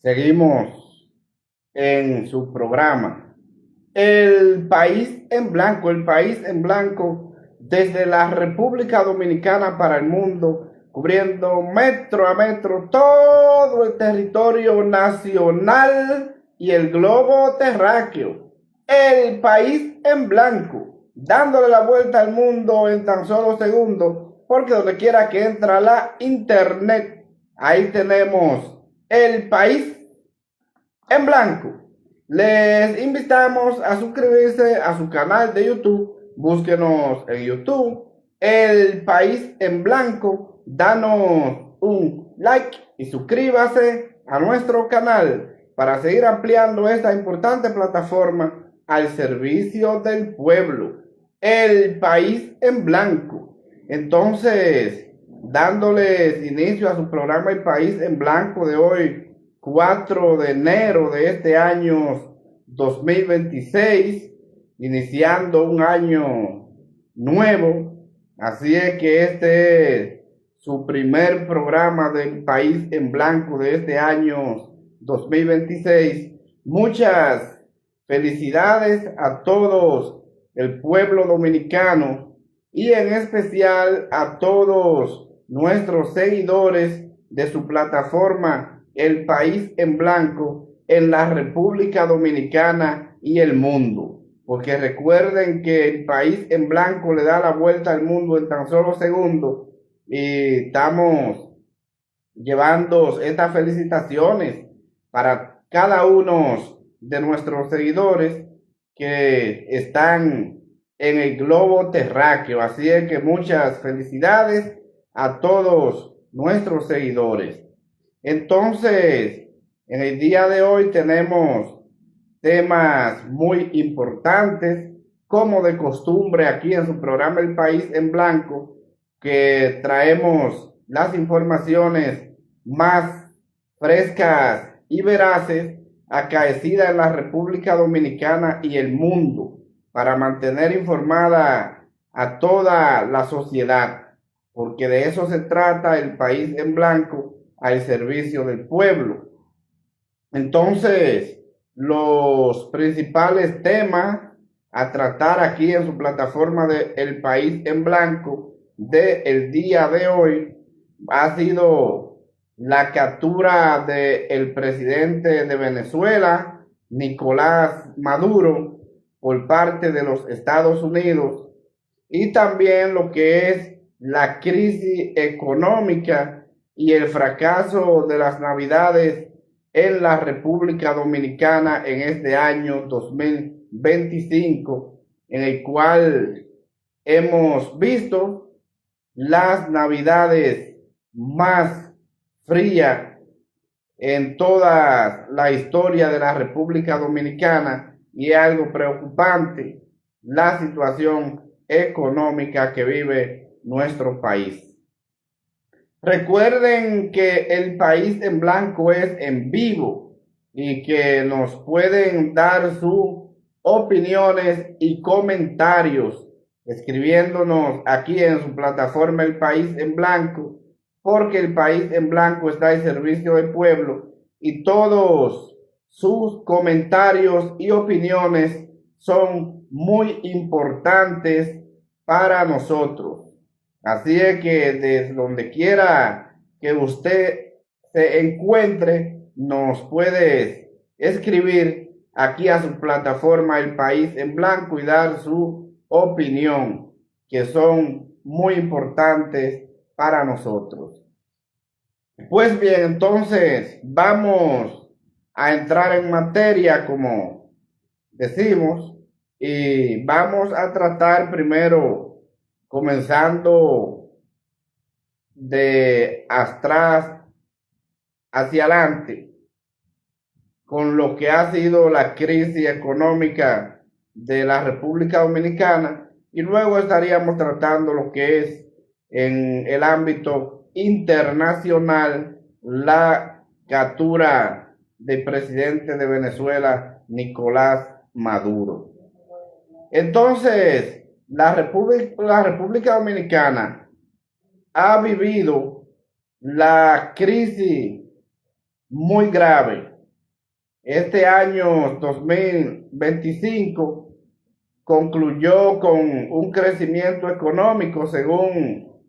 Seguimos en su programa. El país en blanco, desde la República Dominicana para el mundo, cubriendo metro a metro todo el territorio nacional y el globo terráqueo. El país en blanco, dándole la vuelta al mundo en tan solo segundos, porque donde quiera que entra la internet, ahí tenemos el país en blanco. Les invitamos a suscribirse a su canal de YouTube. Búsquenos en YouTube, El País en Blanco. Danos un like y suscríbase a nuestro canal para seguir ampliando esta importante plataforma al servicio del pueblo. El País en Blanco. Entonces, dándoles inicio a su programa El País en Blanco de hoy, 4 de enero de este año 2026, iniciando un año nuevo. Así es que este es su primer programa del País en Blanco de este año 2026. Muchas felicidades a todos el pueblo dominicano y en especial a todos nuestros seguidores de su plataforma El País en Blanco en la República Dominicana y el mundo. Porque recuerden que El País en Blanco le da la vuelta al mundo en tan solo segundos y estamos llevando estas felicitaciones para cada uno de nuestros seguidores que están en el globo terráqueo. Así es que muchas felicidades a todos nuestros seguidores. Entonces, en el día de hoy tenemos temas muy importantes, como de costumbre aquí en su programa El País en Blanco, que traemos las informaciones más frescas y veraces acaecidas en la República Dominicana y el mundo, para mantener informada a toda la sociedad, porque de eso se trata El País en Blanco, al servicio del pueblo. Entonces, los principales temas a tratar aquí en su plataforma de El País en Blanco del día de hoy ha sido la captura del presidente de Venezuela, Nicolás Maduro, por parte de los Estados Unidos, y también lo que es la crisis económica y el fracaso de las Navidades en la República Dominicana en este año 2025, en el cual hemos visto las Navidades más frías en toda la historia de la República Dominicana, y es algo preocupante la situación económica que vive nuestro país. Recuerden que El País en Blanco es en vivo y que nos pueden dar sus opiniones y comentarios escribiéndonos aquí en su plataforma El País en Blanco, porque El País en Blanco está al servicio del pueblo y todos sus comentarios y opiniones son muy importantes para nosotros. Así es que desde donde quiera que usted se encuentre, nos puede escribir aquí a su plataforma El País en Blanco y dar su opinión, que son muy importantes para nosotros. Pues bien, entonces vamos a entrar en materia, como decimos, y vamos a tratar primero, comenzando de atrás hacia adelante, con lo que ha sido la crisis económica de la República Dominicana, y luego estaríamos tratando lo que es en el ámbito internacional la captura del presidente de Venezuela, Nicolás Maduro. Entonces, la República Dominicana ha vivido la crisis muy grave Este año 2025 concluyó con un crecimiento económico según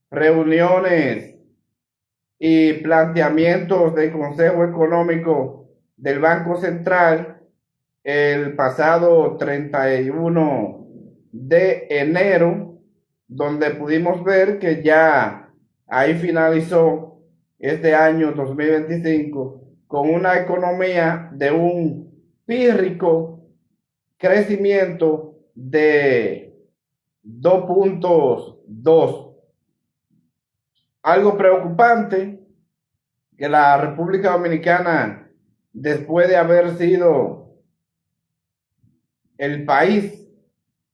reuniones y planteamientos del Consejo Económico del Banco Central el pasado 31 de enero, donde pudimos ver que ya ahí finalizó este año 2025 con una economía de un pírrico crecimiento de 2.2. Algo preocupante que la República Dominicana, después de haber sido el país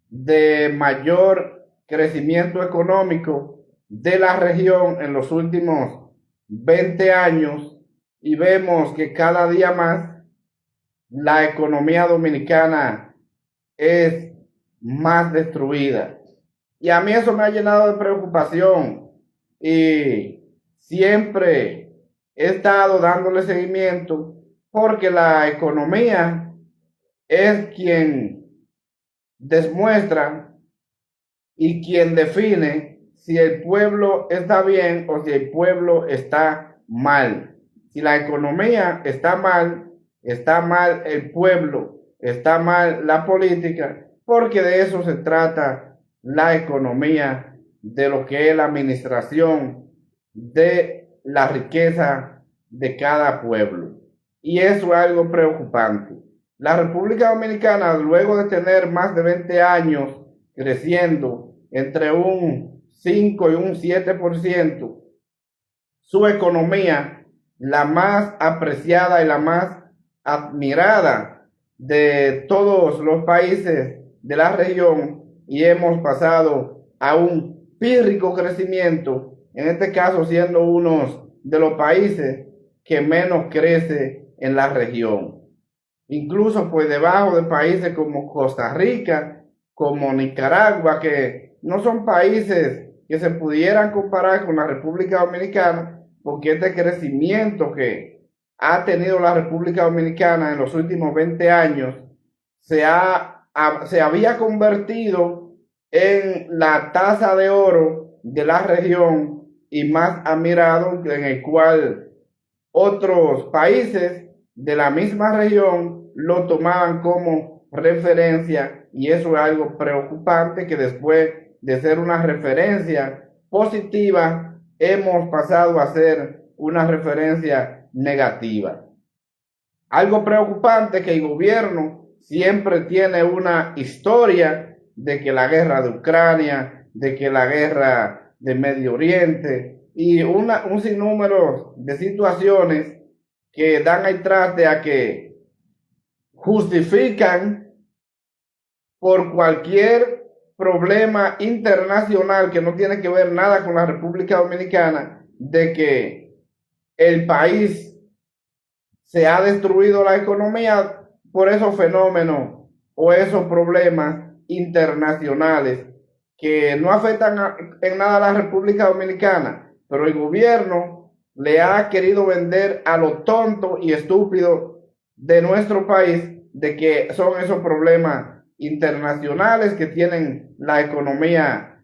de mayor crecimiento económico de la región en los últimos 20 años, y vemos que cada día más la economía dominicana es más destruida. Y a mí eso me ha llenado de preocupación y siempre he estado dándole seguimiento porque la economía es quien demuestra y quien define si el pueblo está bien o si el pueblo está mal. Si la economía está mal el pueblo, está mal la política, porque de eso se trata la economía, de lo que es la administración de la riqueza de cada pueblo. Y eso es algo preocupante. La República Dominicana, luego de tener más de 20 años creciendo entre un 5 y un 7%, su economía, la más apreciada y la más admirada de todos los países de la región, y hemos pasado a un pírrico crecimiento, en este caso siendo uno de los países que menos crece en la región. Incluso pues debajo de países como Costa Rica, como Nicaragua, que no son países que se pudieran comparar con la República Dominicana, porque este crecimiento que ha tenido la República Dominicana en los últimos 20 años se había convertido en la taza de oro de la región y más admirado, en el cual otros países de la misma región lo tomaban como referencia, y eso es algo preocupante, que después de ser una referencia positiva hemos pasado a ser una referencia negativa. Algo preocupante que el gobierno siempre tiene una historia de que la guerra de Ucrania, de que la guerra de Medio Oriente y un sinnúmero de situaciones que dan el traste a que justifican por cualquier problema internacional que no tiene que ver nada con la República Dominicana, de que el país se ha destruido la economía por esos fenómenos o esos problemas internacionales que no afectan en nada a la República Dominicana, pero el gobierno le ha querido vender a lo tonto y estúpido de nuestro país de que son esos problemas internacionales que tienen la economía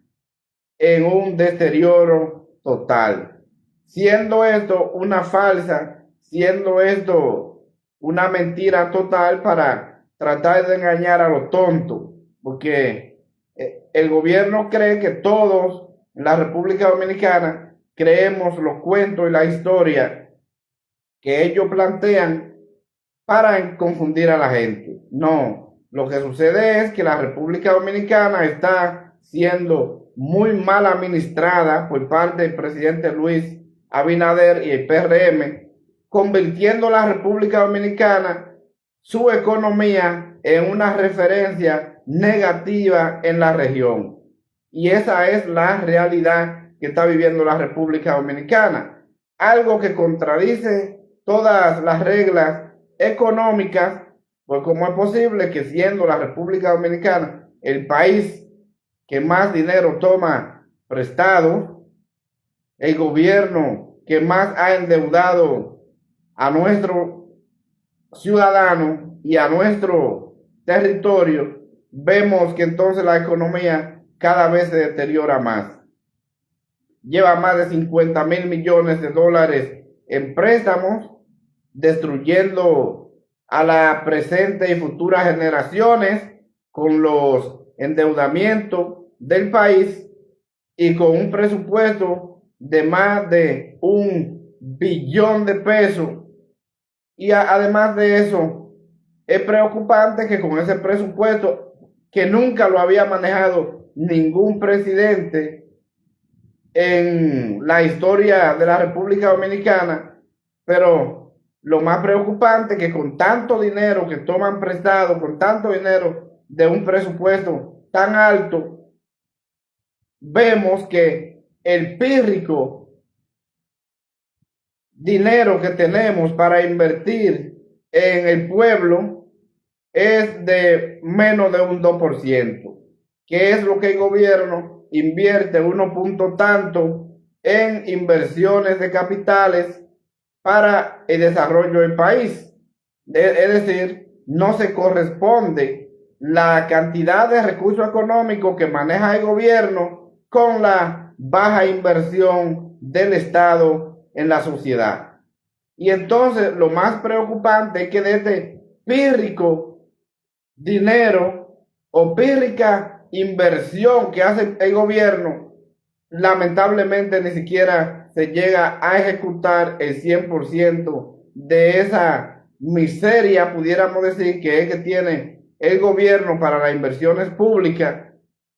en un deterioro total, siendo esto una falsa, siendo esto una mentira total para tratar de engañar a los tontos, porque el gobierno cree que todos en la República Dominicana creemos los cuentos y la historia que ellos plantean para confundir a la gente. No, lo que sucede es que la República Dominicana está siendo muy mal administrada por parte del presidente Luis Abinader y el PRM, convirtiendo la República Dominicana, su economía, en una referencia negativa en la región. Y esa es la realidad que está viviendo la República Dominicana, algo que contradice todas las reglas económicas, pues cómo es posible que, siendo la República Dominicana el país que más dinero toma prestado, el gobierno que más ha endeudado a nuestro ciudadanos y a nuestro territorio, vemos que entonces la economía cada vez se deteriora más. Lleva más de 50.000 millones de dólares en préstamos, destruyendo a la presente y futuras generaciones con los endeudamientos del país y con un presupuesto de más de 1 billón de pesos. Y además de eso, es preocupante que con ese presupuesto, que nunca lo había manejado ningún presidente en la historia de la República Dominicana, pero lo más preocupante es que con tanto dinero que toman prestado, con tanto dinero de un presupuesto tan alto, vemos que el pírrico dinero que tenemos para invertir en el pueblo es de menos de un 2%, que es lo que el gobierno invierte 1 punto tanto en inversiones de capitales para el desarrollo del país. Es decir, no se corresponde la cantidad de recursos económicos que maneja el gobierno con la baja inversión del Estado en la sociedad. Y entonces lo más preocupante es que de este pírrico dinero o pírrica inversión que hace el gobierno, lamentablemente ni siquiera se llega a ejecutar el 100% de esa miseria, pudiéramos decir, que es que tiene el gobierno para las inversiones públicas.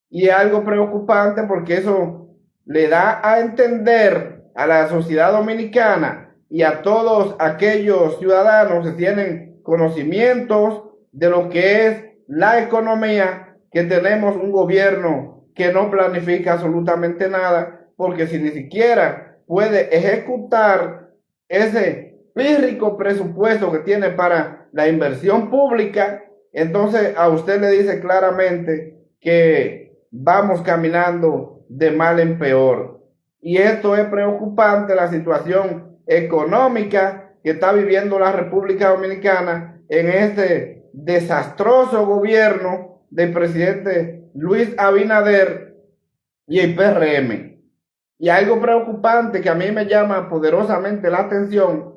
Y es algo preocupante porque eso le da a entender a la sociedad dominicana y a todos aquellos ciudadanos que tienen conocimientos de lo que es la economía, que tenemos un gobierno que no planifica absolutamente nada, porque si ni siquiera puede ejecutar ese pírrico presupuesto que tiene para la inversión pública, entonces a usted le dice claramente que vamos caminando de mal en peor. Y esto es preocupante, la situación económica que está viviendo la República Dominicana en este desastroso gobierno del presidente Luis Abinader y el PRM. Y algo preocupante que a mí me llama poderosamente la atención,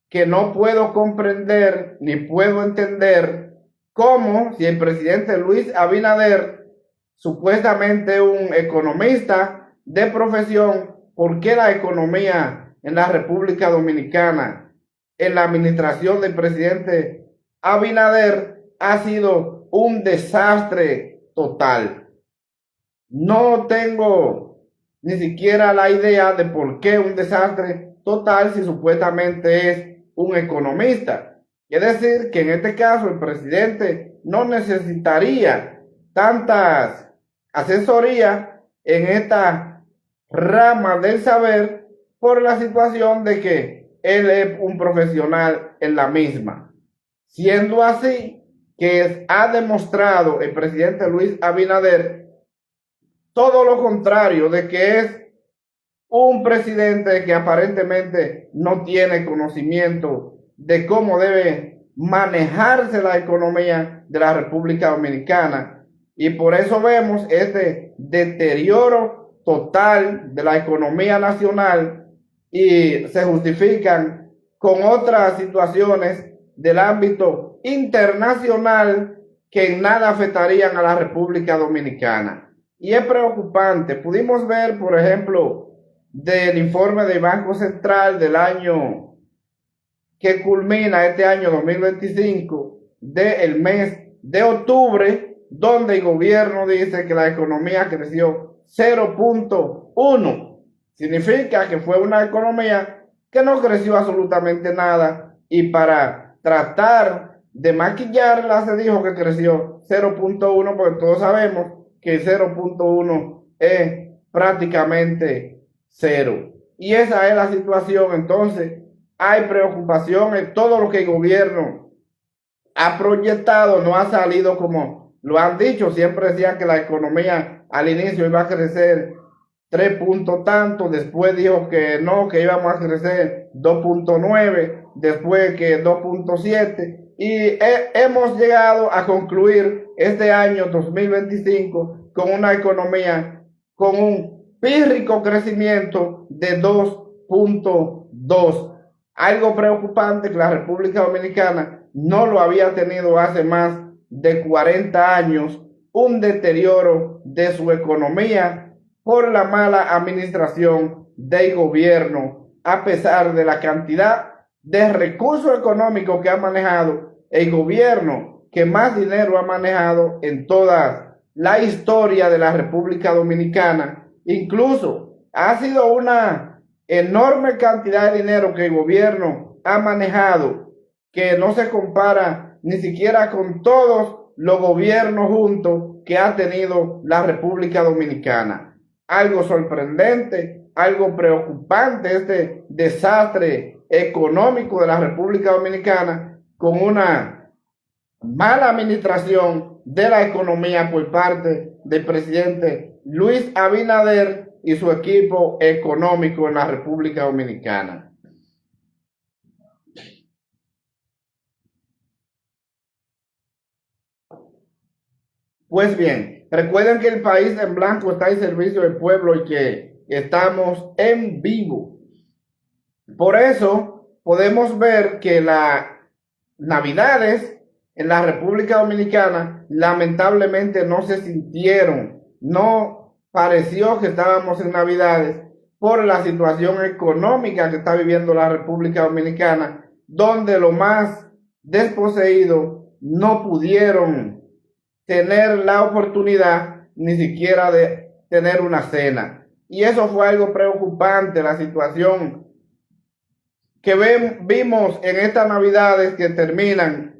que no puedo comprender ni puedo entender cómo, si el presidente Luis Abinader, supuestamente un economista de profesión, ¿por qué la economía en la República Dominicana, en la administración del presidente Abinader, ha sido un desastre total? No tengo ni siquiera la idea de por qué un desastre total si supuestamente es un economista. Es decir, que en este caso el presidente no necesitaría tantas asesorías en esta rama del saber por la situación de que él es un profesional en la misma. Siendo así, que ha demostrado el presidente Luis Abinader todo lo contrario, de que es un presidente que aparentemente no tiene conocimiento de cómo debe manejarse la economía de la República Dominicana. Y por eso vemos este deterioro total de la economía nacional y se justifican con otras situaciones del ámbito internacional que en nada afectarían a la República Dominicana. Y es preocupante. Pudimos ver, por ejemplo, del informe del Banco Central del año que culmina este año 2025, del mes de octubre, donde el gobierno dice que la economía creció 0.1. Significa que fue una economía que no creció absolutamente nada, y para tratar de maquillarla se dijo que creció 0.1, porque todos sabemos que 0.1 es prácticamente cero. Y esa es la situación. Entonces hay preocupación en todo lo que el gobierno ha proyectado, no ha salido como lo han dicho. Siempre decían que la economía al inicio iba a crecer 3 puntos tanto, después dijo que no, que íbamos a crecer 2.9, después que 2.7, y hemos llegado a concluir este año 2025 con una economía con un pírrico crecimiento de 2.2. Algo preocupante que la República Dominicana no lo había tenido hace más de 40 años, un deterioro de su economía por la mala administración del gobierno, a pesar de la cantidad de recursos económicos que ha manejado el gobierno, que más dinero ha manejado en toda la historia de la República Dominicana. Incluso ha sido una enorme cantidad de dinero que el gobierno ha manejado, que no se compara ni siquiera con todos los gobiernos juntos que ha tenido la República Dominicana. Algo sorprendente, algo preocupante, este desastre económico de la República Dominicana, con una mala administración de la economía por parte del presidente Luis Abinader y su equipo económico en la República Dominicana. Pues bien, recuerden que el país en blanco está en servicio del pueblo y que estamos en vivo. Por eso podemos ver que las Navidades en la República Dominicana lamentablemente no se sintieron, no pareció que estábamos en Navidades por la situación económica que está viviendo la República Dominicana, donde los más desposeídos no pudieron tener la oportunidad ni siquiera de tener una cena. Y eso fue algo preocupante, la situación que vimos en estas Navidades que terminan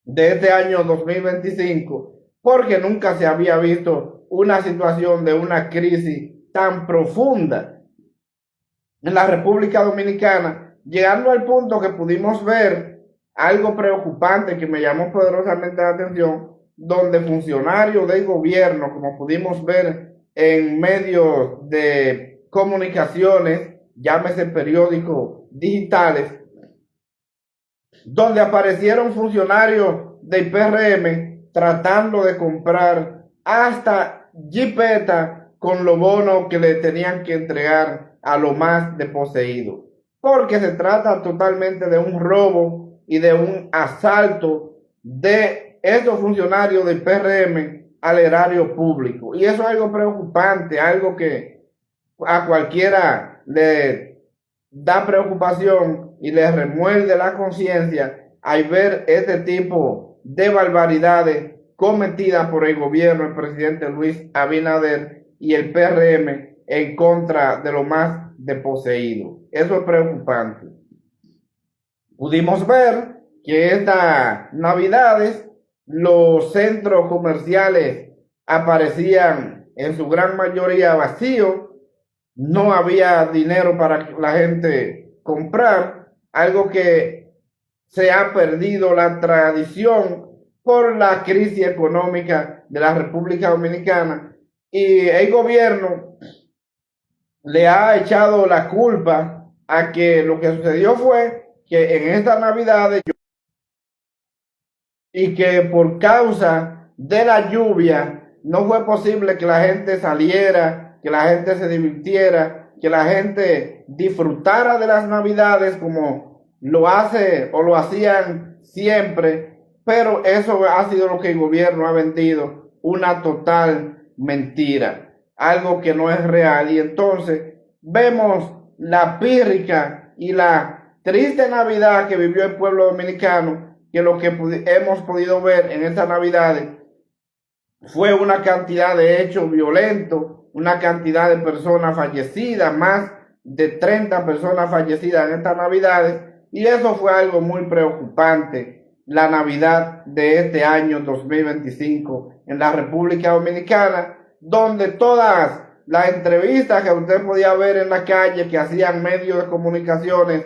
de este año 2025, porque nunca se había visto una situación de una crisis tan profunda en la República Dominicana, llegando al punto que pudimos ver algo preocupante que me llamó poderosamente la atención, donde funcionarios del gobierno, como pudimos ver en medios de comunicaciones, llámese periódicos digitales, donde aparecieron funcionarios del PRM tratando de comprar hasta jipeta con los bonos que le tenían que entregar a los más desposeídos, porque se trata totalmente de un robo y de un asalto de estos funcionarios del PRM al erario público. Y eso es algo preocupante, algo que a cualquiera le da preocupación y le remuerde la conciencia al ver este tipo de barbaridades cometidas por el gobierno del presidente Luis Abinader y el PRM en contra de los más desposeídos. Eso es preocupante. Pudimos ver que estas Navidades los centros comerciales aparecían en su gran mayoría vacíos, no había dinero para la gente comprar, algo que se ha perdido la tradición por la crisis económica de la República Dominicana, y el gobierno le ha echado la culpa a que lo que sucedió fue que en estas Navidades y que por causa de la lluvia no fue posible que la gente saliera, que la gente se divirtiera, que la gente disfrutara de las Navidades como lo hace o lo hacían siempre, pero eso ha sido lo que el gobierno ha vendido, una total mentira, algo que no es real. Y entonces vemos la pírrica y la triste Navidad que vivió el pueblo dominicano, que lo que hemos podido ver en estas Navidades fue una cantidad de hechos violentos, una cantidad de personas fallecidas, más de 30 personas fallecidas en estas Navidades, y eso fue algo muy preocupante, la Navidad de este año 2025 en la República Dominicana, donde todas las entrevistas que usted podía ver en la calle que hacían medios de comunicaciones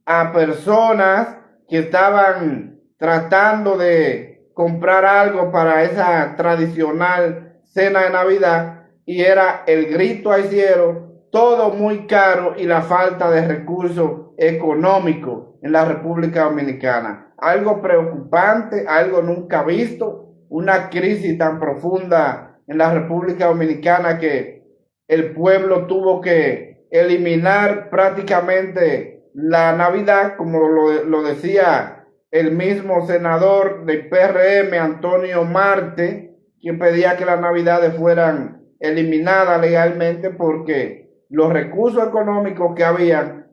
a personas que estaban tratando de comprar algo para esa tradicional cena de Navidad, y era el grito al cielo, todo muy caro y la falta de recursos económicos en la República Dominicana. Algo preocupante, algo nunca visto, una crisis tan profunda en la República Dominicana que el pueblo tuvo que eliminar prácticamente la Navidad, como lo decía el mismo senador del PRM, Antonio Marte, quien pedía que las Navidades fueran eliminadas legalmente porque los recursos económicos que habían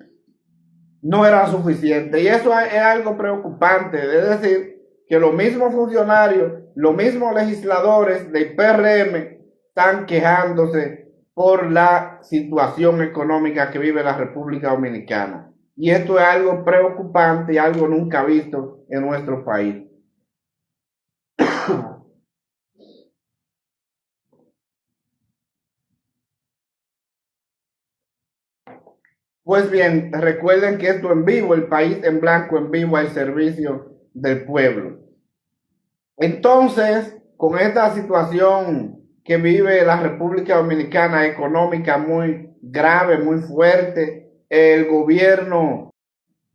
no eran suficientes. Y eso es algo preocupante, es decir, que los mismos funcionarios, los mismos legisladores del PRM están quejándose por la situación económica que vive la República Dominicana. Y esto es algo preocupante y algo nunca visto en nuestro país. Pues bien, recuerden que esto en vivo, el país en blanco en vivo al servicio del pueblo. Entonces, con esta situación que vive la República Dominicana económica muy grave, muy fuerte, el gobierno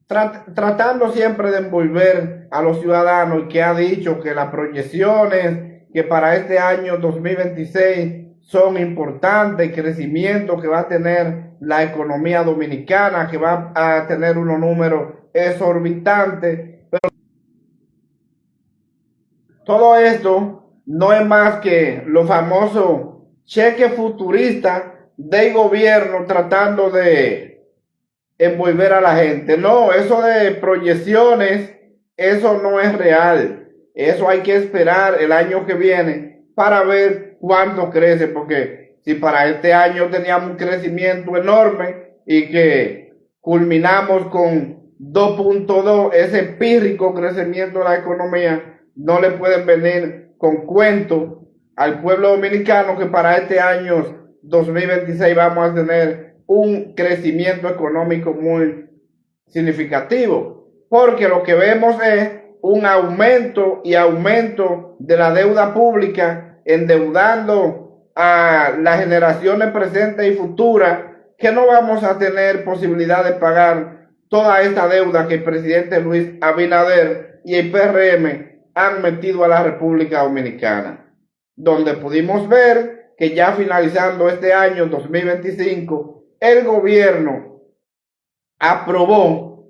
tratando siempre de envolver a los ciudadanos y que ha dicho que las proyecciones que para este año 2026 son importantes, el crecimiento que va a tener la economía dominicana, que va a tener unos números exorbitantes. Pero todo esto no es más que los famosos cheques futuristas del gobierno tratando de envolver a la gente. No, eso de proyecciones, eso no es real. Eso hay que esperar el año que viene para ver cuánto crece, porque si para este año teníamos un crecimiento enorme y que culminamos con 2.2, ese pírrico crecimiento de la economía, no le pueden venir con cuentos al pueblo dominicano que para este año 2026 vamos a tener un crecimiento económico muy significativo, porque lo que vemos es un aumento de la deuda pública, endeudando a las generaciones presentes y futuras, que no vamos a tener posibilidad de pagar toda esta deuda que el presidente Luis Abinader y el PRM han metido a la República Dominicana, donde pudimos ver que ya finalizando este año 2025, el gobierno aprobó,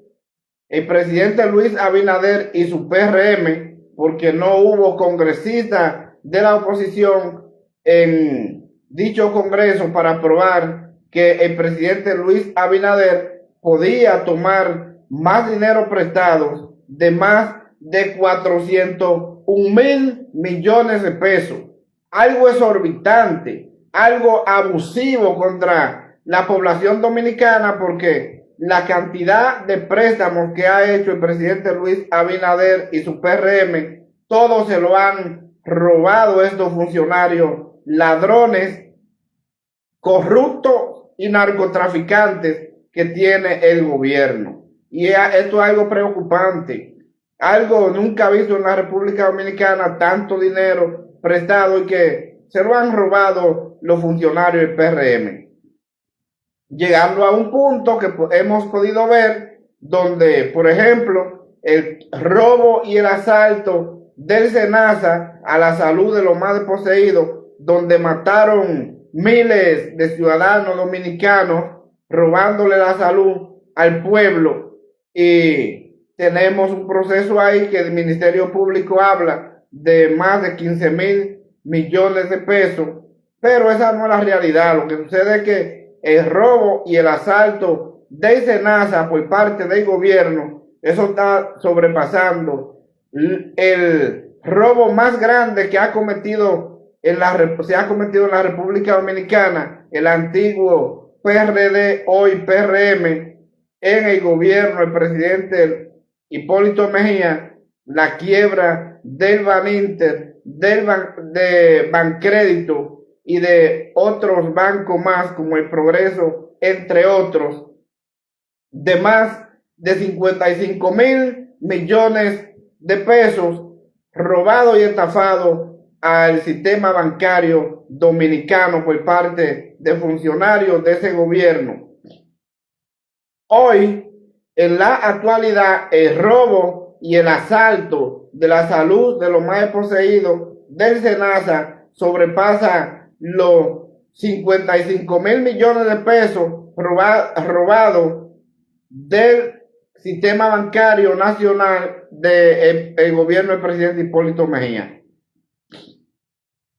el presidente Luis Abinader y su PRM, porque no hubo congresistas de la oposición en dicho congreso para aprobar que el presidente Luis Abinader podía tomar más dinero prestado de más de 401,000 millones de pesos. Algo exorbitante, algo abusivo contra la población dominicana, porque la cantidad de préstamos que ha hecho el presidente Luis Abinader y su PRM, todo se lo han robado estos funcionarios ladrones, corruptos y narcotraficantes que tiene el gobierno. Y esto es algo preocupante, algo nunca visto en la República Dominicana, tanto dinero prestado y que se lo han robado los funcionarios del PRM. Llegando a un punto que hemos podido ver donde, por ejemplo, el robo y el asalto del SENASA a la salud de los más desposeídos, donde mataron miles de ciudadanos dominicanos robándole la salud al pueblo, y tenemos un proceso ahí que el Ministerio Público habla de más de 15,000 millones de pesos, pero esa no es la realidad. Lo que sucede es que el robo y el asalto de SENASA por parte del gobierno, eso está sobrepasando el robo más grande que ha cometido se ha cometido en la República Dominicana, el antiguo PRD, hoy PRM, en el gobierno del presidente Hipólito Mejía, la quiebra del Baninter, de Bancrédito y de otros bancos más como el Progreso, entre otros, de más de 55,000 millones de pesos robados y estafados al sistema bancario dominicano por parte de funcionarios de ese gobierno. Hoy, en la actualidad, el robo y el asalto de la salud de los más poseídos del SENASA sobrepasa los 55,000 millones de pesos robados del sistema bancario nacional del gobierno del presidente Hipólito Mejía.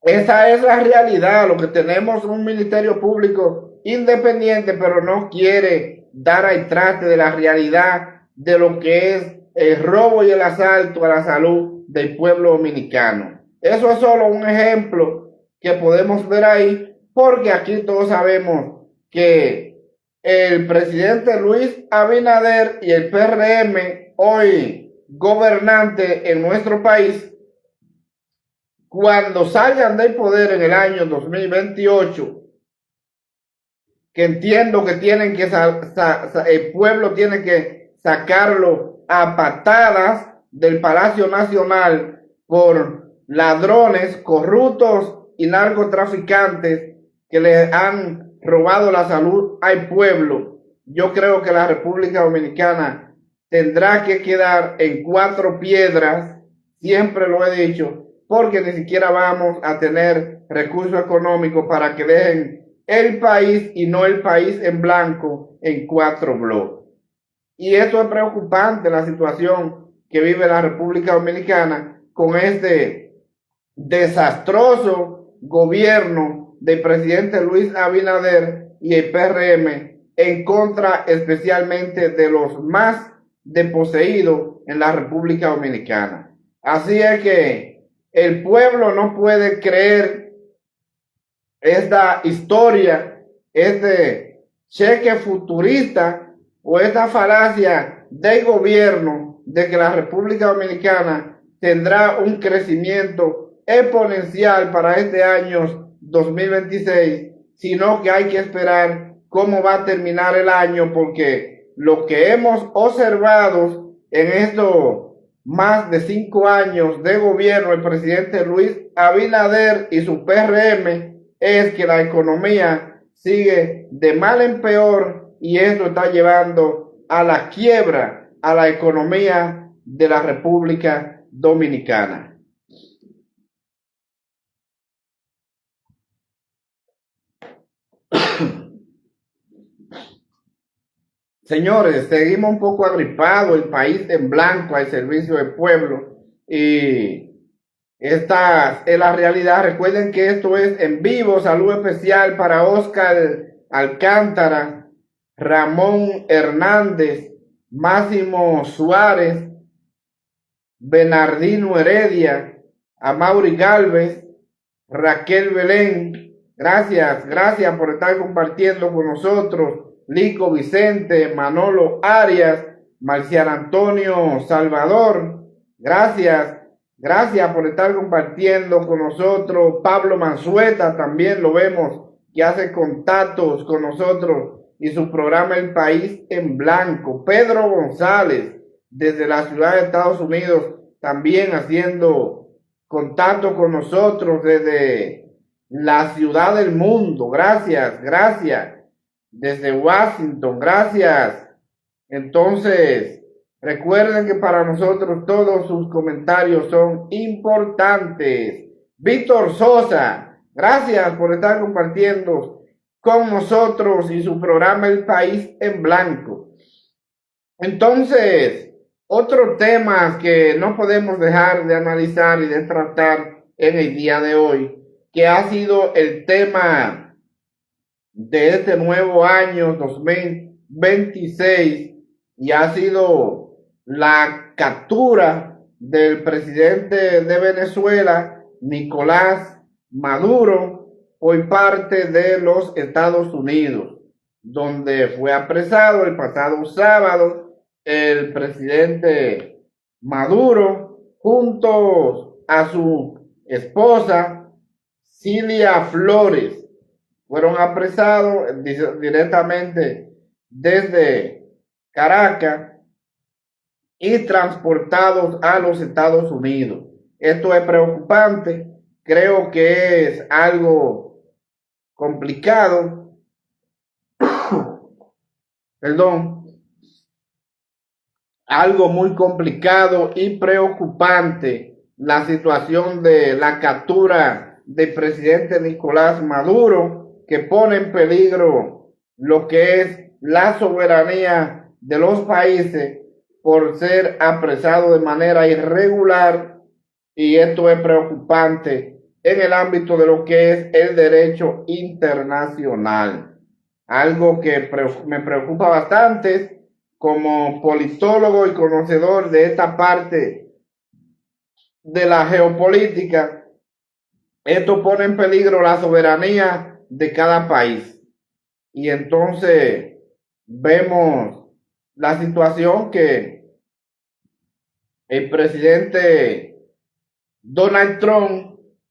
Esa es la realidad. Lo que tenemos es un ministerio público independiente, pero no quiere dar al traste de la realidad de lo que es el robo y el asalto a la salud del pueblo dominicano. Eso es solo un ejemplo que podemos ver ahí, porque aquí todos sabemos que el presidente Luis Abinader y el PRM, hoy gobernante en nuestro país, cuando salgan del poder en el año 2028, que entiendo que tienen que el pueblo tiene que sacarlo a patadas del Palacio Nacional por ladrones, corruptos y narcotraficantes que le han robado la salud al pueblo. Yo creo que la República Dominicana tendrá que quedar en 4 piedras, siempre lo he dicho, porque ni siquiera vamos a tener recursos económicos para que dejen el país y no el país en blanco en 4 bloques. Y esto es preocupante, la situación que vive la República Dominicana con este desastroso gobierno del presidente Luis Abinader y el PRM en contra especialmente de los más desposeídos en la República Dominicana. Así es que el pueblo no puede creer esta historia, este cheque futurista o esta falacia del gobierno de que la República Dominicana tendrá un crecimiento exponencial para este año 2026, sino que hay que esperar cómo va a terminar el año, porque lo que hemos observado en estos más de 5 años de gobierno del presidente Luis Abinader y su PRM es que la economía sigue de mal en peor, y esto está llevando a la quiebra a la economía de la República Dominicana. Señores, seguimos un poco agripados, el país en blanco al servicio del pueblo, y esta es la realidad. Recuerden que esto es en vivo. Salud especial para Oscar Alcántara, Ramón Hernández, Máximo Suárez, Bernardino Heredia, Amaury Galvez, Raquel Belén. Gracias por estar compartiendo con nosotros. Lico Vicente, Manolo Arias, Marcial Antonio Salvador, gracias por estar compartiendo con nosotros. Pablo Manzueta, también lo vemos que hace contactos con nosotros y su programa El País en Blanco. Pedro González, desde la ciudad de Estados Unidos, también haciendo contacto con nosotros desde la ciudad del mundo. Gracias. Desde Washington, gracias. Entonces, recuerden que para nosotros todos sus comentarios son importantes. Víctor Sosa, gracias por estar compartiendo con nosotros y su programa El País en Blanco. Entonces, otro tema que no podemos dejar de analizar y de tratar en el día de hoy, que ha sido el tema de este nuevo año 2026, y ha sido la captura del presidente de Venezuela, Nicolás Maduro, por parte de los Estados Unidos, donde fue apresado el pasado sábado el presidente Maduro junto a su esposa Cilia Flores. Fueron apresados directamente desde Caracas y transportados a los Estados Unidos. Esto es preocupante, creo que es algo complicado, perdón, algo muy complicado y preocupante la situación de la captura del presidente Nicolás Maduro, que pone en peligro lo que es la soberanía de los países por ser apresado de manera irregular, y esto es preocupante en el ámbito de lo que es el derecho internacional. Algo que me preocupa bastante como politólogo y conocedor de esta parte de la geopolítica. Esto pone en peligro la soberanía de cada país. Y entonces vemos la situación que el presidente Donald Trump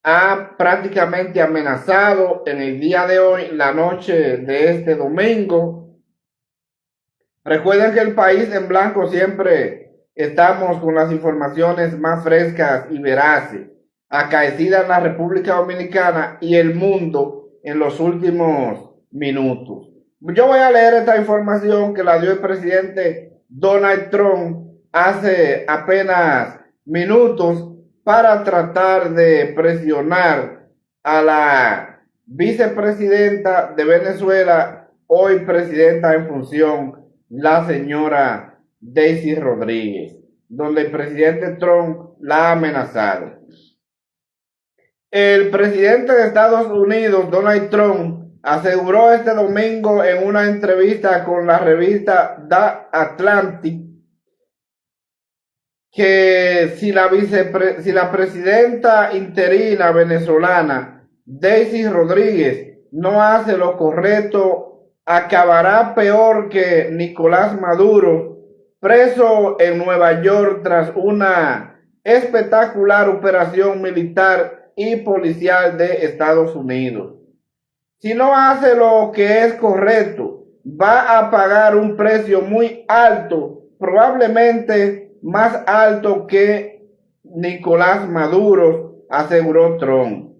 ha prácticamente amenazado en el día de hoy, la noche de este domingo. Recuerden que el país en blanco siempre estamos con las informaciones más frescas y veraces acaecidas en la República Dominicana y el mundo en los últimos minutos. Yo voy a leer esta información que la dio el presidente Donald Trump hace apenas minutos para tratar de presionar a la vicepresidenta de Venezuela, hoy presidenta en función, la señora Daisy Rodríguez, donde el presidente Trump la ha amenazado. El presidente de Estados Unidos, Donald Trump, aseguró este domingo en una entrevista con la revista The Atlantic que si la presidenta interina venezolana Daisy Rodríguez no hace lo correcto, acabará peor que Nicolás Maduro, preso en Nueva York tras una espectacular operación militar y policial de Estados Unidos. Si no hace lo que es correcto, va a pagar un precio muy alto, probablemente más alto que Nicolás Maduro, aseguró Trump.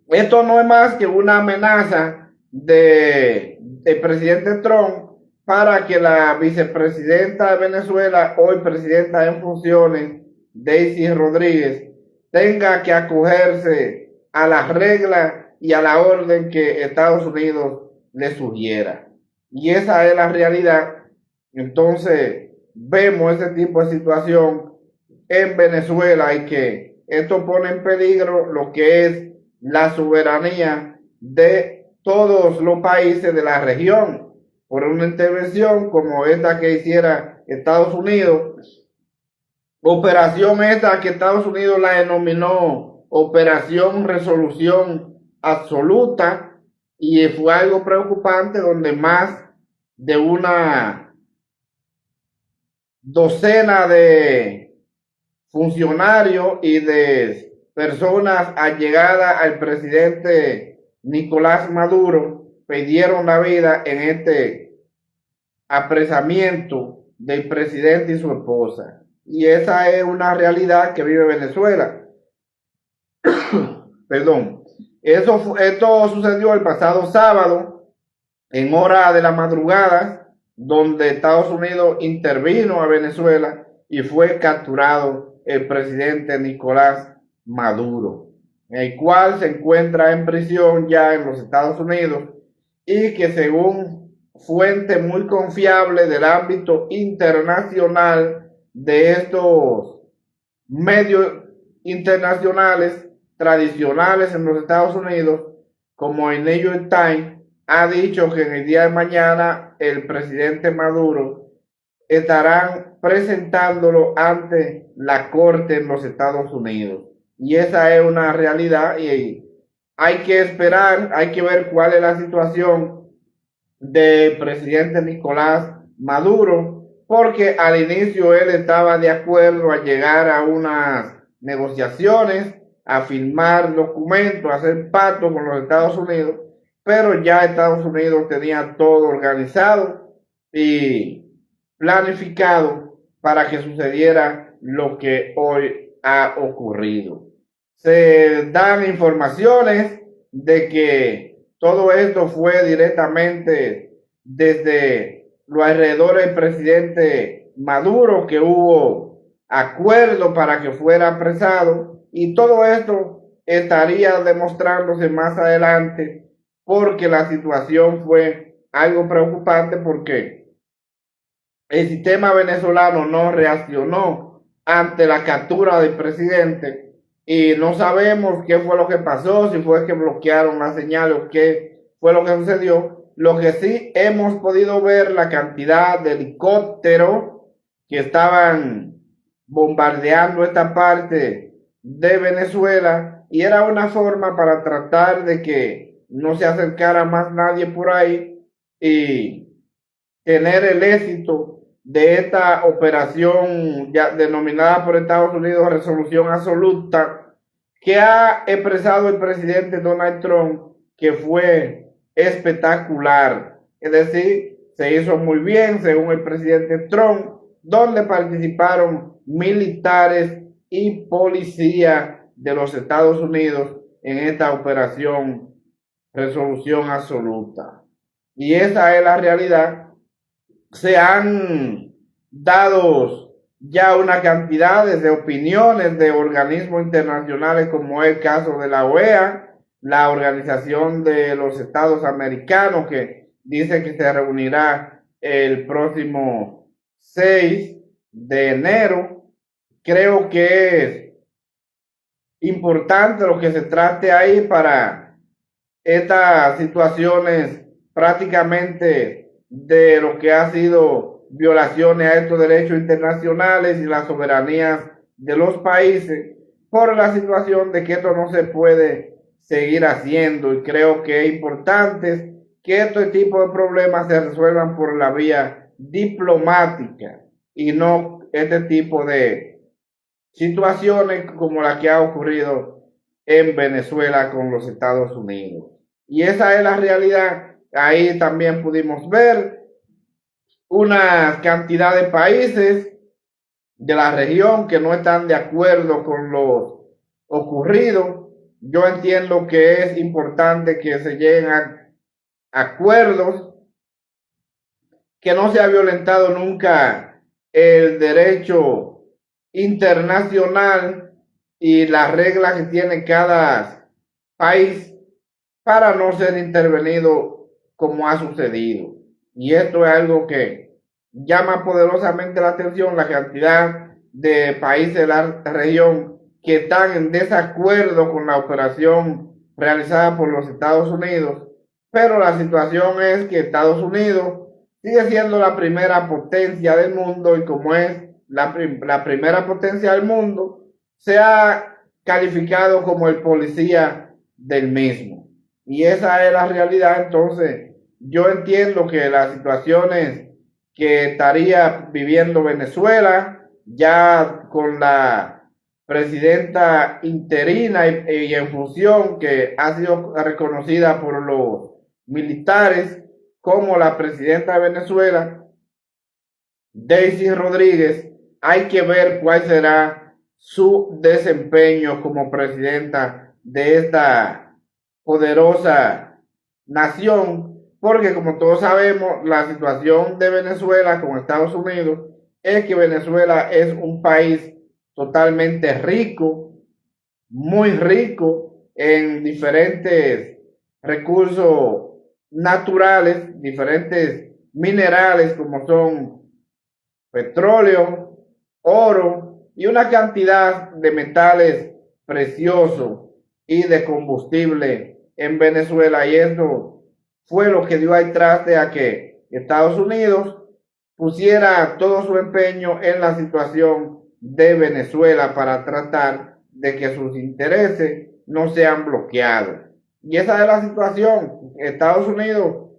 Esto no es más que una amenaza del presidente Trump para que la vicepresidenta de Venezuela, hoy presidenta en funciones, Daisy Rodríguez, tenga que acogerse a las reglas y a la orden que Estados Unidos le sugiera. Y esa es la realidad. Entonces vemos ese tipo de situación en Venezuela y que esto pone en peligro lo que es la soberanía de todos los países de la región por una intervención como esta que hiciera Estados Unidos. Operación esta que Estados Unidos la denominó Operación Resolución Absoluta, y fue algo preocupante donde más de una docena de funcionarios y de personas allegadas al presidente Nicolás Maduro perdieron la vida en este apresamiento del presidente y su esposa. Y esa es una realidad que vive Venezuela. Perdón. Esto sucedió el pasado sábado, en hora de la madrugada, donde Estados Unidos intervino a Venezuela y fue capturado el presidente Nicolás Maduro, el cual se encuentra en prisión ya en los Estados Unidos y que, según fuente muy confiable del ámbito internacional de estos medios internacionales tradicionales en los Estados Unidos, como el New York Times, ha dicho que en el día de mañana el presidente Maduro estarán presentándolo ante la corte en los Estados Unidos. Y esa es una realidad y hay que esperar, hay que ver cuál es la situación del presidente Nicolás Maduro, porque al inicio él estaba de acuerdo a llegar a unas negociaciones, a firmar documentos, a hacer pacto con los Estados Unidos, pero ya Estados Unidos tenía todo organizado y planificado para que sucediera lo que hoy ha ocurrido. se dan informaciones de que todo esto fue directamente desde los alrededores del presidente Maduro, que hubo acuerdo para que fuera apresado, y todo esto estaría demostrándose más adelante, porque la situación fue algo preocupante, porque el sistema venezolano no reaccionó ante la captura del presidente y no sabemos qué fue lo que pasó, si fue que bloquearon la señal o qué fue lo que sucedió. Lo que sí hemos podido ver la cantidad de helicópteros que estaban bombardeando esta parte de Venezuela, y era una forma para tratar de que no se acercara más nadie por ahí y tener el éxito de esta operación ya denominada por Estados Unidos Resolución Absoluta, que ha expresado el presidente Donald Trump, que fue espectacular. Es decir, se hizo muy bien según el presidente Trump, donde participaron militares y policía de los Estados Unidos en esta operación Resolución Absoluta. Y esa es la realidad. Se han dado ya una cantidad de opiniones de organismos internacionales, como es el caso de la OEA, la Organización de los Estados Americanos, que dice que se reunirá el próximo 6 de enero. Creo que es importante lo que se trate ahí para estas situaciones prácticamente de lo que ha sido violaciones a estos derechos internacionales y las soberanías de los países, por la situación de que esto no se puede seguir haciendo, y creo que es importante que este tipo de problemas se resuelvan por la vía diplomática y no este tipo de situaciones como la que ha ocurrido en Venezuela con los Estados Unidos. Y esa es la realidad. Ahí también pudimos ver una cantidad de países de la región que no están de acuerdo con lo ocurrido. Yo entiendo que es importante que se lleguen a acuerdos, que no se ha violentado nunca el derecho internacional y las reglas que tiene cada país para no ser intervenido como ha sucedido. Y esto es algo que llama poderosamente la atención, la cantidad de países de la región que están en desacuerdo con la operación realizada por los Estados Unidos. Pero la situación es que Estados Unidos sigue siendo la primera potencia del mundo, y como es la primera potencia del mundo, se ha calificado como el policía del mismo. Y esa es la realidad. Entonces, yo entiendo que las situaciones que estaría viviendo Venezuela, ya con la presidenta interina y en función, que ha sido reconocida por los militares como la presidenta de Venezuela, Daisy Rodríguez, hay que ver cuál será su desempeño como presidenta de esta poderosa nación, porque como todos sabemos, la situación de Venezuela con Estados Unidos es que Venezuela es un país totalmente rico, muy rico en diferentes recursos naturales, diferentes minerales como son petróleo, oro y una cantidad de metales preciosos y de combustible en Venezuela. Y esto fue lo que dio al traste a que Estados Unidos pusiera todo su empeño en la situación de Venezuela para tratar de que sus intereses no sean bloqueados. Y esa es la situación. Estados Unidos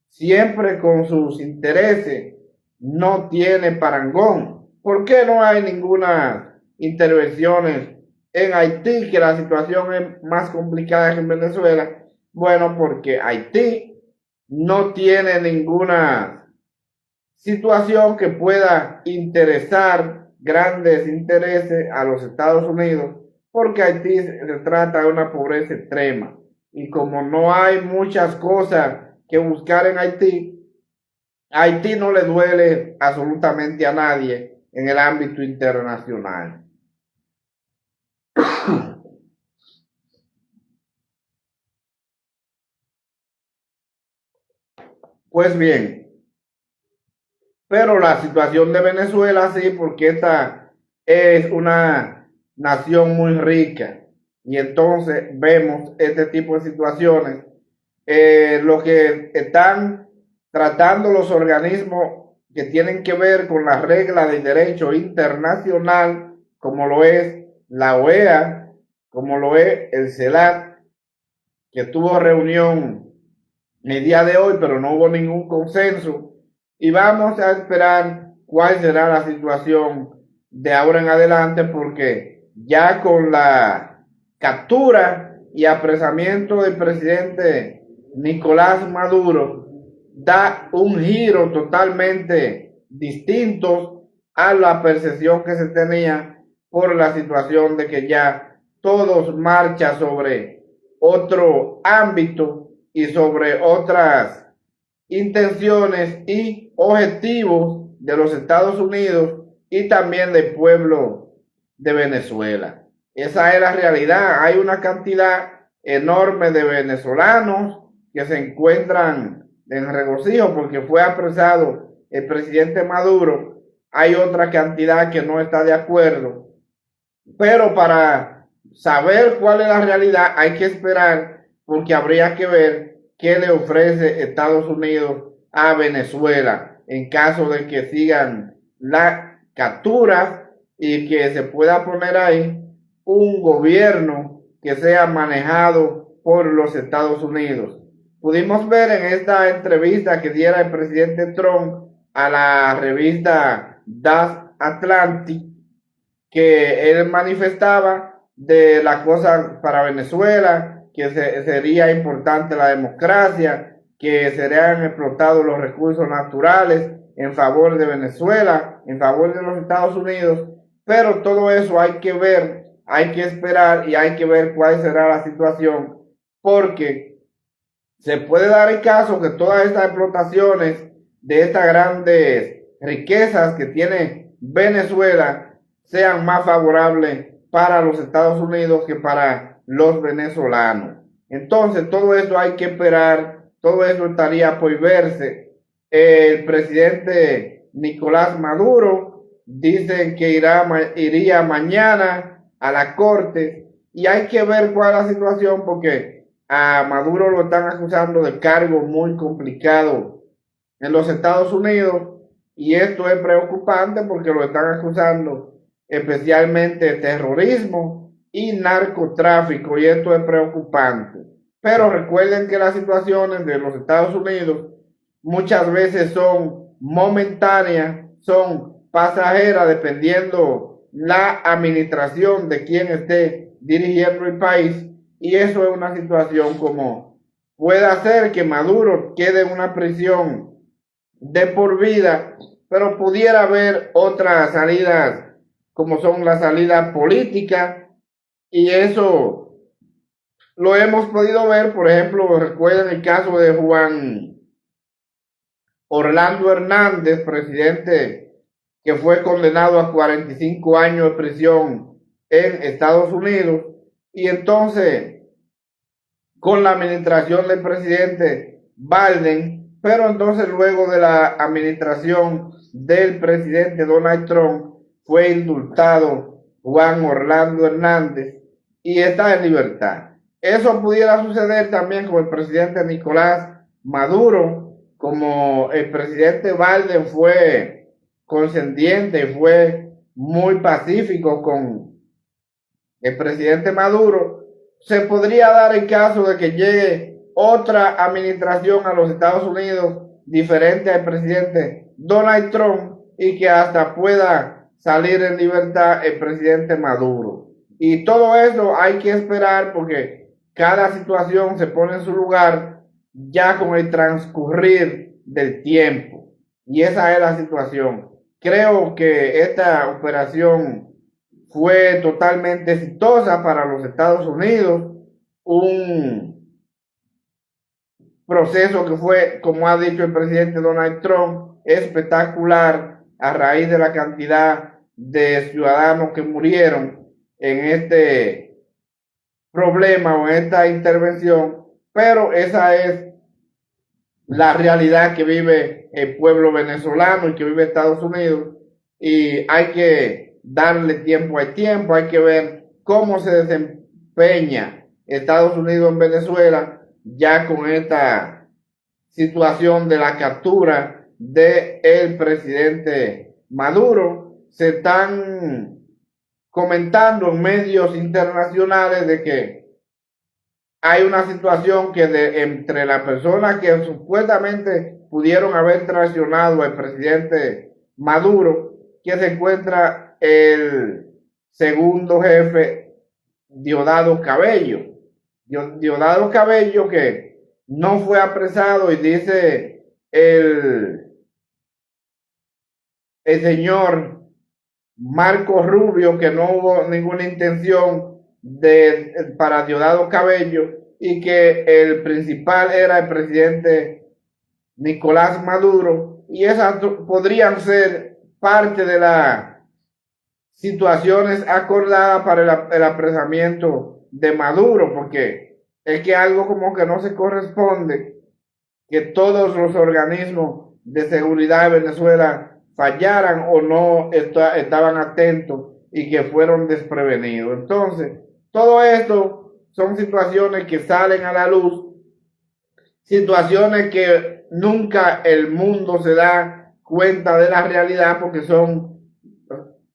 siempre con sus intereses no tiene parangón. ¿Por qué no hay ninguna intervención en Haití, que la situación es más complicada que en Venezuela? Bueno, porque Haití no tiene ninguna situación que pueda interesar grandes intereses a los Estados Unidos, porque Haití se trata de una pobreza extrema. Y como no hay muchas cosas que buscar en Haití, a Haití no le duele absolutamente a nadie en el ámbito internacional. Pues bien, pero la situación de Venezuela sí, porque esta es una nación muy rica y entonces vemos este tipo de situaciones. Lo que están tratando los organismos que tienen que ver con las reglas del derecho internacional, como lo es la OEA, como lo es el CELAC, que tuvo reunión el día de hoy, pero no hubo ningún consenso. Y vamos a esperar cuál será la situación de ahora en adelante, porque ya con la captura y apresamiento del presidente Nicolás Maduro, da un giro totalmente distinto a la percepción que se tenía por la situación de que ya todos marchan sobre otro ámbito y sobre otras intenciones y objetivos de los Estados Unidos y también del pueblo de Venezuela. Esa es la realidad. Hay una cantidad enorme de venezolanos que se encuentran en regocijo porque fue apresado el presidente Maduro. Hay otra cantidad que no está de acuerdo, pero para saber cuál es la realidad hay que esperar, porque habría que ver qué le ofrece Estados Unidos a Venezuela en caso de que sigan la captura y que se pueda poner ahí un gobierno que sea manejado por los Estados Unidos. Pudimos ver en esta entrevista que diera el presidente Trump a la revista Das Atlantic que él manifestaba de las cosas para Venezuela, que sería importante la democracia, que serían explotados los recursos naturales en favor de Venezuela, en favor de los Estados Unidos, pero todo eso hay que ver, hay que esperar y hay que ver cuál será la situación, porque se puede dar el caso que todas estas explotaciones de estas grandes riquezas que tiene Venezuela sean más favorables para los Estados Unidos que para los venezolanos. Entonces, todo eso hay que esperar, todo eso estaría por verse. El presidente Nicolás Maduro dice que iría mañana a la corte y hay que ver cuál es la situación porque a Maduro lo están acusando de cargos muy complicados en los Estados Unidos y esto es preocupante porque lo están acusando especialmente terrorismo y narcotráfico, y esto es preocupante. Pero recuerden que las situaciones de los Estados Unidos muchas veces son momentáneas, son pasajeras, dependiendo la administración de quien esté dirigiendo el país, y eso es una situación como puede hacer que Maduro quede en una prisión de por vida, pero pudiera haber otras salidas como son las salidas políticas, y eso lo hemos podido ver. Por ejemplo, recuerden el caso de Juan Orlando Hernández, presidente que fue condenado a 45 años de prisión en Estados Unidos, y entonces con la administración del presidente Biden, pero entonces luego de la administración del presidente Donald Trump fue indultado Juan Orlando Hernández y está en libertad. Eso pudiera suceder también con el presidente Nicolás Maduro, como el presidente Biden fue condescendiente, fue muy pacífico con el presidente Maduro. Se podría dar el caso de que llegue otra administración a los Estados Unidos diferente al presidente Donald Trump y que hasta pueda salir en libertad el presidente Maduro. Y todo eso hay que esperar porque cada situación se pone en su lugar ya con el transcurrir del tiempo. Y esa es la situación. Creo que esta operación fue totalmente exitosa para los Estados Unidos, un proceso que fue, como ha dicho el presidente Donald Trump, espectacular a raíz de la cantidad de ciudadanos que murieron en este problema o en esta intervención, pero esa es la realidad que vive el pueblo venezolano y que vive Estados Unidos, y hay que darle tiempo al tiempo, hay que ver cómo se desempeña Estados Unidos en Venezuela ya con esta situación de la captura del presidente Maduro. Se están comentando en medios internacionales de que hay una situación que entre las personas que supuestamente pudieron haber traicionado al presidente Maduro, que se encuentra el segundo jefe, Diosdado Cabello. Diosdado Cabello, que no fue apresado, y dice el señor Marco Rubio que no hubo ninguna intención para Diosdado Cabello, y que el principal era el presidente Nicolás Maduro, y esas podrían ser parte de las situaciones acordadas para el apresamiento de Maduro, porque es que algo como que no se corresponde que todos los organismos de seguridad de Venezuela fallaran o no estaban atentos y que fueron desprevenidos. Entonces, todo esto son situaciones que salen a la luz, situaciones que nunca el mundo se da cuenta de la realidad, porque son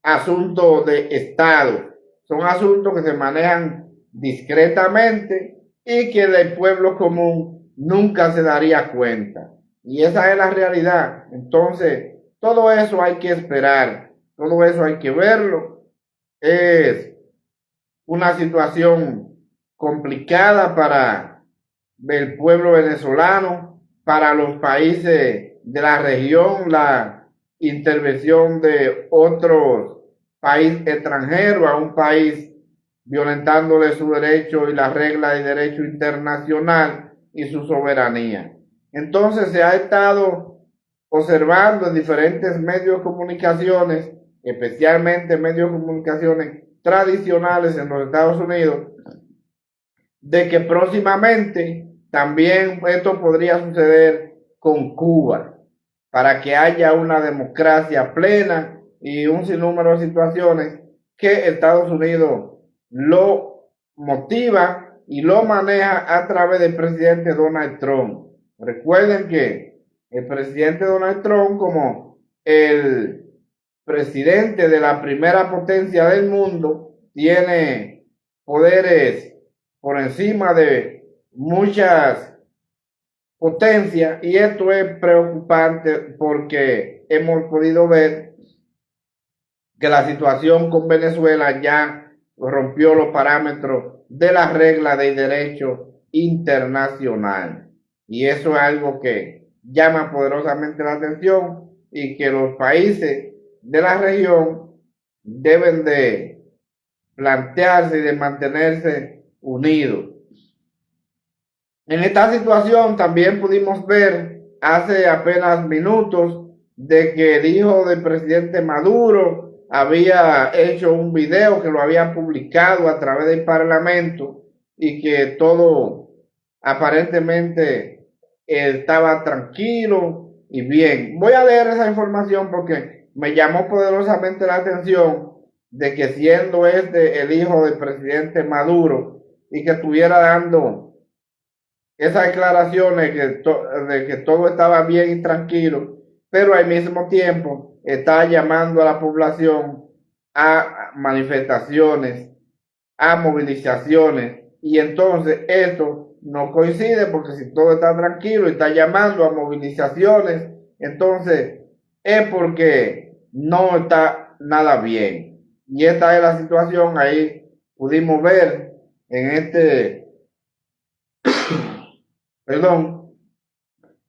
asuntos de Estado, son asuntos que se manejan discretamente y que el pueblo común nunca se daría cuenta. Y esa es la realidad. Entonces, todo eso hay que esperar, todo eso hay que verlo. Es una situación complicada para el pueblo venezolano, para los países de la región, la intervención de otros países extranjeros a un país violentándole su derecho y la regla de derecho internacional y su soberanía. Entonces se ha estado observando en diferentes medios de comunicaciones, especialmente medios de comunicaciones tradicionales en los Estados Unidos, de que próximamente también esto podría suceder con Cuba, para que haya una democracia plena y un sinnúmero de situaciones que Estados Unidos lo motiva y lo maneja a través del presidente Donald Trump. Recuerden que el presidente Donald Trump, como el presidente de la primera potencia del mundo, tiene poderes por encima de muchas potencias, y esto es preocupante porque hemos podido ver que la situación con Venezuela ya rompió los parámetros de la regla del derecho internacional, y eso es algo que llama poderosamente la atención y que los países de la región deben de plantearse y de mantenerse unidos. En esta situación también pudimos ver hace apenas minutos de que el hijo del presidente Maduro había hecho un video que lo había publicado a través del Parlamento, y que todo aparentemente estaba tranquilo y bien. Voy a leer esa información porque me llamó poderosamente la atención de que, siendo el hijo del presidente Maduro, y que estuviera dando esas declaraciones de que todo estaba bien y tranquilo, pero al mismo tiempo está llamando a la población a manifestaciones, a movilizaciones, y entonces esto no coincide, porque si todo está tranquilo y está llamando a movilizaciones, entonces es porque no está nada bien. Y esta es la situación. Ahí pudimos ver en este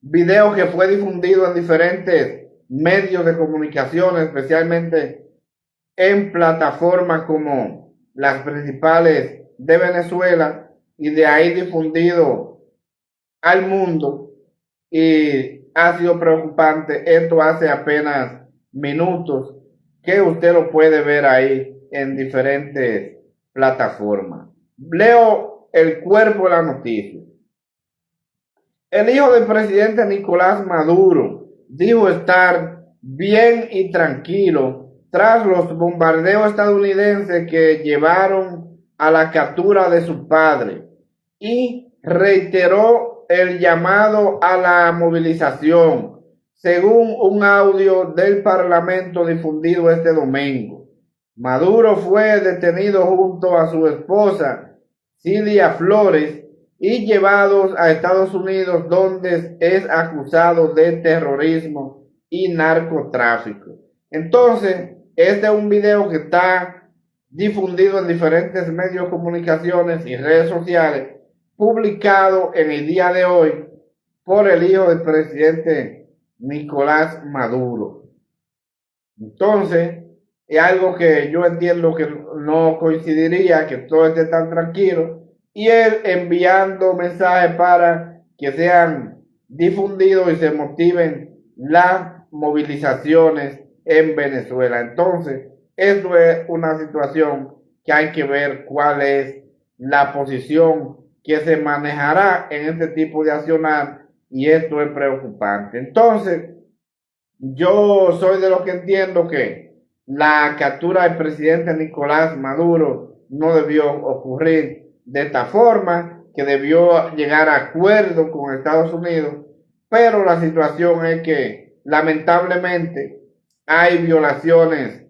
video que fue difundido en diferentes medios de comunicación, especialmente en plataformas como las principales de Venezuela y de ahí difundido al mundo, y ha sido preocupante. Esto hace apenas minutos que usted lo puede ver ahí en diferentes plataformas. Leo el cuerpo de la noticia. El hijo del presidente Nicolás Maduro dijo estar bien y tranquilo tras los bombardeos estadounidenses que llevaron a la captura de su padre, y reiteró el llamado a la movilización, según un audio del Parlamento difundido este domingo. Maduro fue detenido junto a su esposa Cilia Flores y llevados a Estados Unidos, donde es acusado de terrorismo y narcotráfico. Entonces, este es un video que está difundido en diferentes medios de comunicaciones y redes sociales, publicado en el día de hoy por el hijo del presidente Nicolás Maduro. Entonces, es algo que yo entiendo que no coincidiría, que todo esté tan tranquilo, y él enviando mensajes para que sean difundidos y se motiven las movilizaciones en Venezuela. Entonces, esto es una situación que hay que ver cuál es la posición que se manejará en este tipo de accionar, y esto es preocupante. Entonces, yo soy de los que entiendo que la captura del presidente Nicolás Maduro no debió ocurrir de esta forma, que debió llegar a acuerdo con Estados Unidos, pero la situación es que lamentablemente hay violaciones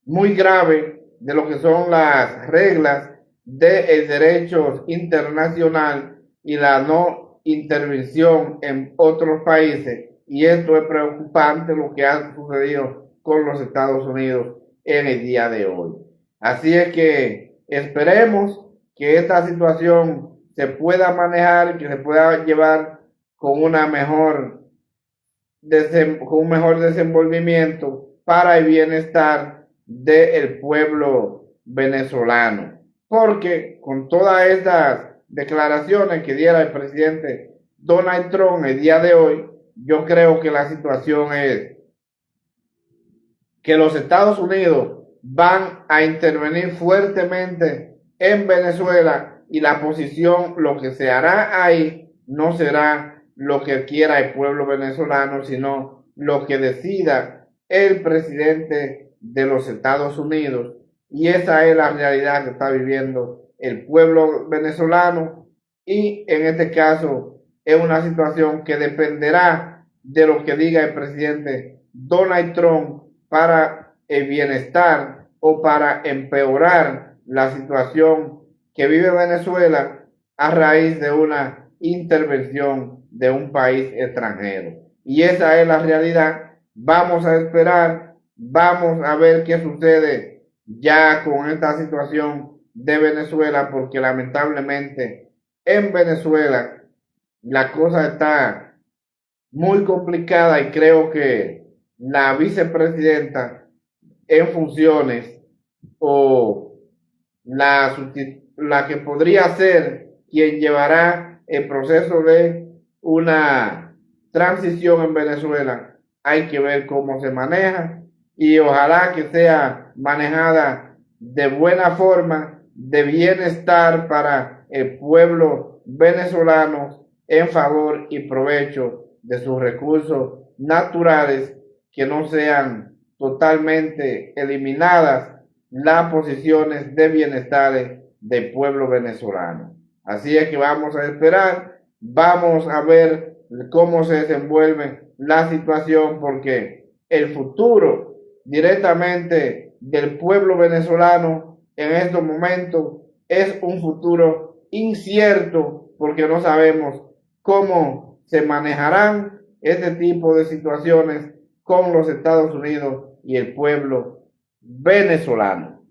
muy graves de lo que son las reglas del derecho internacional y la no intervención en otros países, y esto es preocupante lo que ha sucedido con los Estados Unidos en el día de hoy. Así es que esperemos que esta situación se pueda manejar, que se pueda llevar con una con un mejor desenvolvimiento para el bienestar del pueblo venezolano. Porque con todas estas declaraciones que diera el presidente Donald Trump el día de hoy, yo creo que la situación es que los Estados Unidos van a intervenir fuertemente en Venezuela, y la posición, lo que se hará ahí, no será lo que quiera el pueblo venezolano, sino lo que decida el presidente de los Estados Unidos. Y esa es la realidad que está viviendo el pueblo venezolano, y en este caso es una situación que dependerá de lo que diga el presidente Donald Trump para el bienestar o para empeorar la situación que vive Venezuela a raíz de una intervención de un país extranjero. Y esa es la realidad. Vamos a esperar, vamos a ver qué sucede ya con esta situación de Venezuela, porque lamentablemente en Venezuela la cosa está muy complicada, y creo que la vicepresidenta en funciones, o la que podría ser quien llevará el proceso de una transición en Venezuela, hay que ver cómo se maneja, y ojalá que sea manejada de buena forma, de bienestar para el pueblo venezolano, en favor y provecho de sus recursos naturales, que no sean totalmente eliminadas las posiciones de bienestar del pueblo venezolano. Así es que vamos a esperar, vamos a ver cómo se desenvuelve la situación, porque el futuro directamente del pueblo venezolano en estos momentos es un futuro incierto, porque no sabemos cómo se manejarán este tipo de situaciones con los Estados Unidos y el pueblo venezolano.